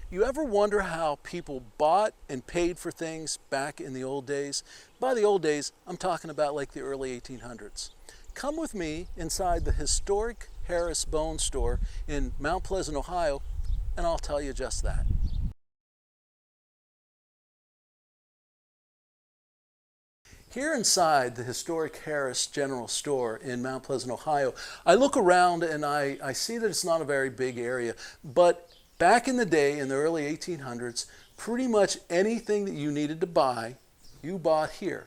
You ever wonder how people bought and paid for things back in the old days? By the old days, I'm talking about like the early 1800s. Come with me inside the historic Harris Bone Store in Mount Pleasant, Ohio, and I'll tell you just that. Here inside the historic Harris General Store in Mount Pleasant, Ohio, I look around and I see that it's not a very big area, but back in the day, in the early 1800s, pretty much anything that you needed to buy, you bought here.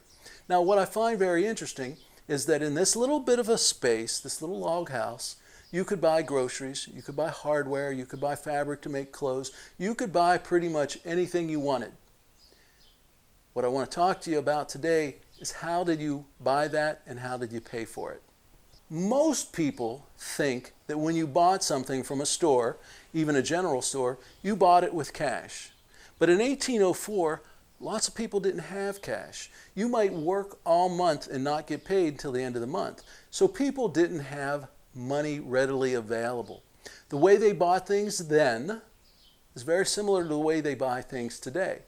Now, what I find very interesting is that in this little bit of a space, this little log house, you could buy groceries, you could buy hardware, you could buy fabric to make clothes, you could buy pretty much anything you wanted. What I want to talk to you about today is how did you buy that and how did you pay for it? Most people think that when you bought something from a store, even a general store, you bought it with cash. But in 1804, lots of people didn't have cash. You might work all month and not get paid until the end of the month. So people didn't have money readily available. The way they bought things then is very similar to the way they buy things today.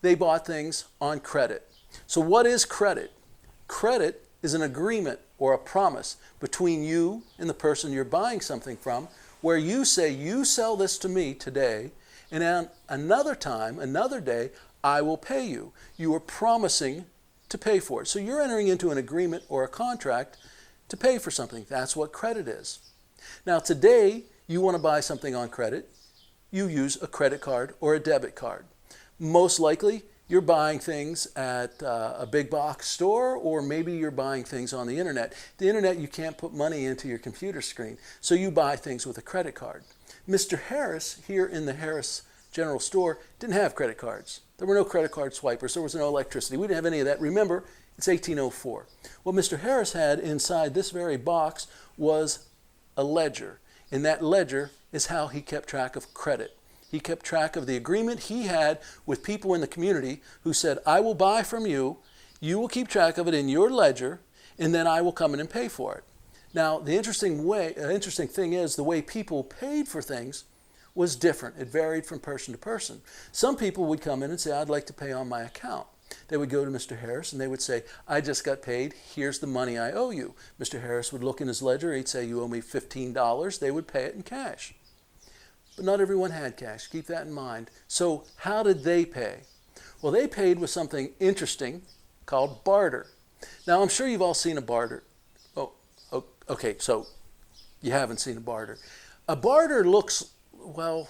They bought things on credit. So what is credit? Credit is an agreement or a promise between you and the person you're buying something from, where you say, you sell this to me today, and on another time, another day, I will pay you. You are promising to pay for it. So you're entering into an agreement or a contract to pay for something. That's what credit is. Now today, you want to buy something on credit, you use a credit card or a debit card. Most likely, you're buying things at a big box store, or maybe you're buying things on the internet. The internet, you can't put money into your computer screen, so you buy things with a credit card. Mr. Harris, here in the Harris General Store, didn't have credit cards. There were no credit card swipers. There was no electricity. We didn't have any of that. Remember, it's 1804. What Mr. Harris had inside this very box was a ledger, and that ledger is how he kept track of credit. He kept track of the agreement he had with people in the community who said, I will buy from you, you will keep track of it in your ledger, and then I will come in and pay for it. Now, the interesting thing is the way people paid for things was different. It varied from person to person. Some people would come in and say, I'd like to pay on my account. They would go to Mr. Harris and they would say, I just got paid, here's the money I owe you. Mr. Harris would look in his ledger, he'd say, you owe me $15. They would pay it in cash. But not everyone had cash. Keep that in mind. So how did they pay? Well, they paid with something interesting called barter. Now, I'm sure you've all seen a barter. Oh, okay, so you haven't seen a barter. A barter looks, well,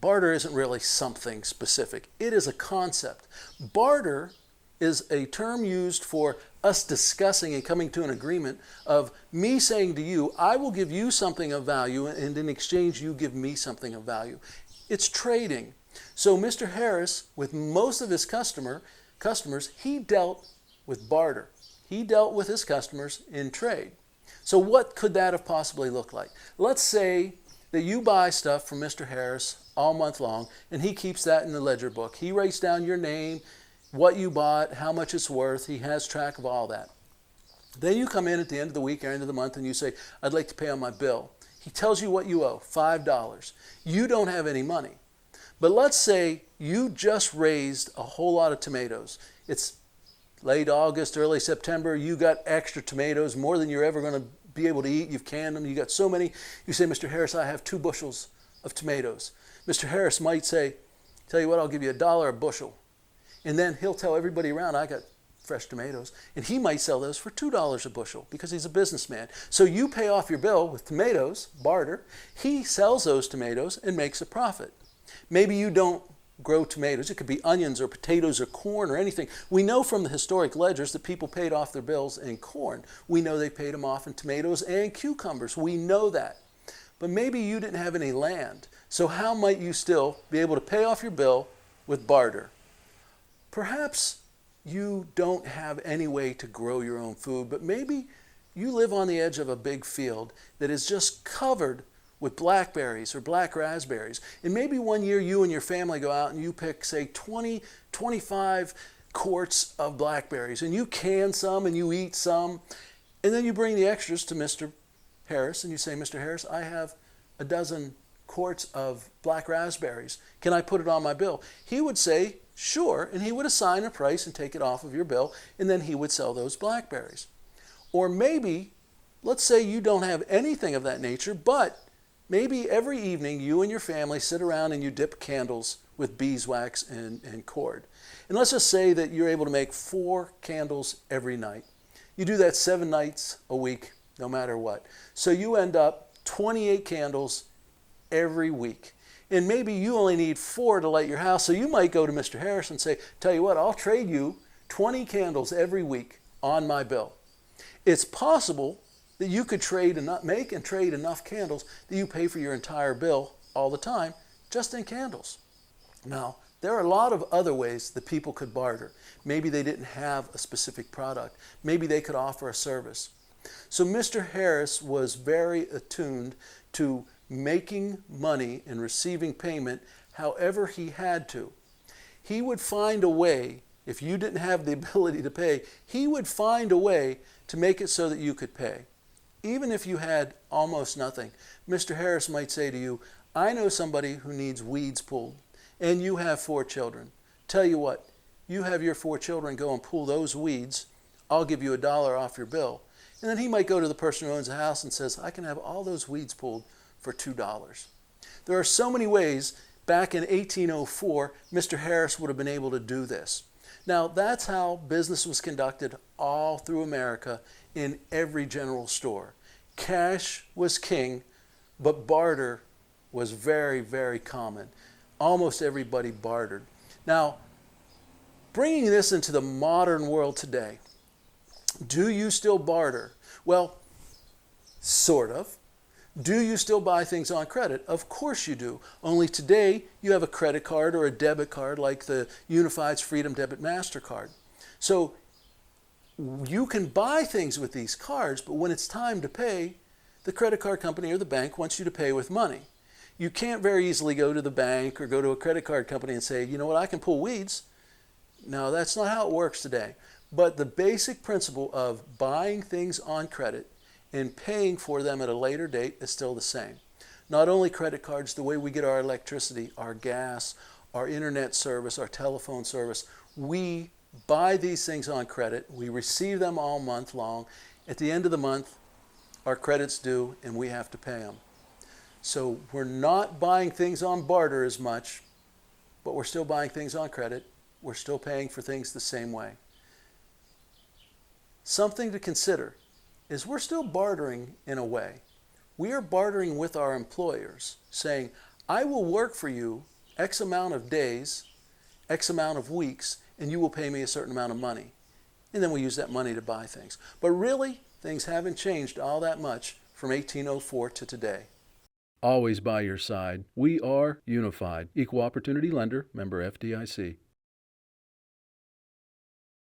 barter isn't really something specific. It is a concept. Barter is a term used for us discussing and coming to an agreement of me saying to you, I will give you something of value, and in exchange you give me something of value. It's trading. So Mr. Harris, with most of his customers, he dealt with barter. He dealt with his customers in trade. So what could that have possibly looked like? Let's say that you buy stuff from Mr. Harris all month long, and he keeps that in the ledger book. He writes down your name, what you bought, how much it's worth. He has track of all that. Then you come in at the end of the week or end of the month and you say, I'd like to pay on my bill. He tells you what you owe, $5. You don't have any money. But let's say you just raised a whole lot of tomatoes. It's late August, early September. You got extra tomatoes, more than you're ever going to be able to eat. You've canned them. You got so many. You say, Mr. Harris, I have 2 bushels of tomatoes. Mr. Harris might say, tell you what, I'll give you $1 a bushel. And then he'll tell everybody around, I got fresh tomatoes. And he might sell those for $2 a bushel because he's a businessman. So you pay off your bill with tomatoes, barter. He sells those tomatoes and makes a profit. Maybe you don't grow tomatoes. It could be onions or potatoes or corn or anything. We know from the historic ledgers that people paid off their bills in corn. We know they paid them off in tomatoes and cucumbers. We know that. But maybe you didn't have any land. So how might you still be able to pay off your bill with barter? Perhaps you don't have any way to grow your own food, but maybe you live on the edge of a big field that is just covered with blackberries or black raspberries. And maybe one year you and your family go out and you pick, say, 20, 25 quarts of blackberries, and you can some and you eat some, and then you bring the extras to Mr. Harris and you say, Mr. Harris, I have a dozen quarts of black raspberries. Can I put it on my bill? He would say, sure, and he would assign a price and take it off of your bill, and then he would sell those blackberries. Or maybe, let's say you don't have anything of that nature, but maybe every evening you and your family sit around and you dip candles with beeswax and cord. And let's just say that you're able to make 4 candles every night. You do that 7 nights a week, no matter what. So you end up 28 candles every week. And maybe you only need 4 to light your house, so you might go to Mr. Harris and say, tell you what, I'll trade you 20 candles every week on my bill. It's possible that you could make and trade enough candles that you pay for your entire bill all the time just in candles. Now, there are a lot of other ways that people could barter. Maybe they didn't have a specific product. Maybe they could offer a service. So Mr. Harris was very attuned to making money and receiving payment however he had to. He would find a way, if you didn't have the ability to pay, he would find a way to make it so that you could pay. Even if you had almost nothing, Mr. Harris might say to you, I know somebody who needs weeds pulled, and you have 4 children. Tell you what, you have your 4 children go and pull those weeds, I'll give you $1 off your bill. And then he might go to the person who owns the house and says, I can have all those weeds pulled for $2. There are so many ways. Back in 1804, Mr. Harris would have been able to do this. Now, that's how business was conducted all through America in every general store. Cash was king, but barter was very, very common. Almost everybody bartered. Now, bringing this into the modern world today, do you still barter? Well, sort of. Do you still buy things on credit? Of course you do. Only today you have a credit card or a debit card like the Unified's Freedom Debit MasterCard. So you can buy things with these cards, but when it's time to pay, the credit card company or the bank wants you to pay with money. You can't very easily go to the bank or go to a credit card company and say, you know what, I can pull weeds. No, that's not how it works today. But the basic principle of buying things on credit and paying for them at a later date is still the same. Not only credit cards, the way we get our electricity, our gas, our internet service, our telephone service, we buy these things on credit. We receive them all month long. At the end of the month, our credit's due and we have to pay them. So we're not buying things on barter as much, but we're still buying things on credit. We're still paying for things the same way. Something to consider is we're still bartering in a way. We are bartering with our employers, saying, I will work for you X amount of days, X amount of weeks, and you will pay me a certain amount of money. And then we use that money to buy things. But really, things haven't changed all that much from 1804 to today. Always by your side. We are Unified. Equal Opportunity Lender, member FDIC.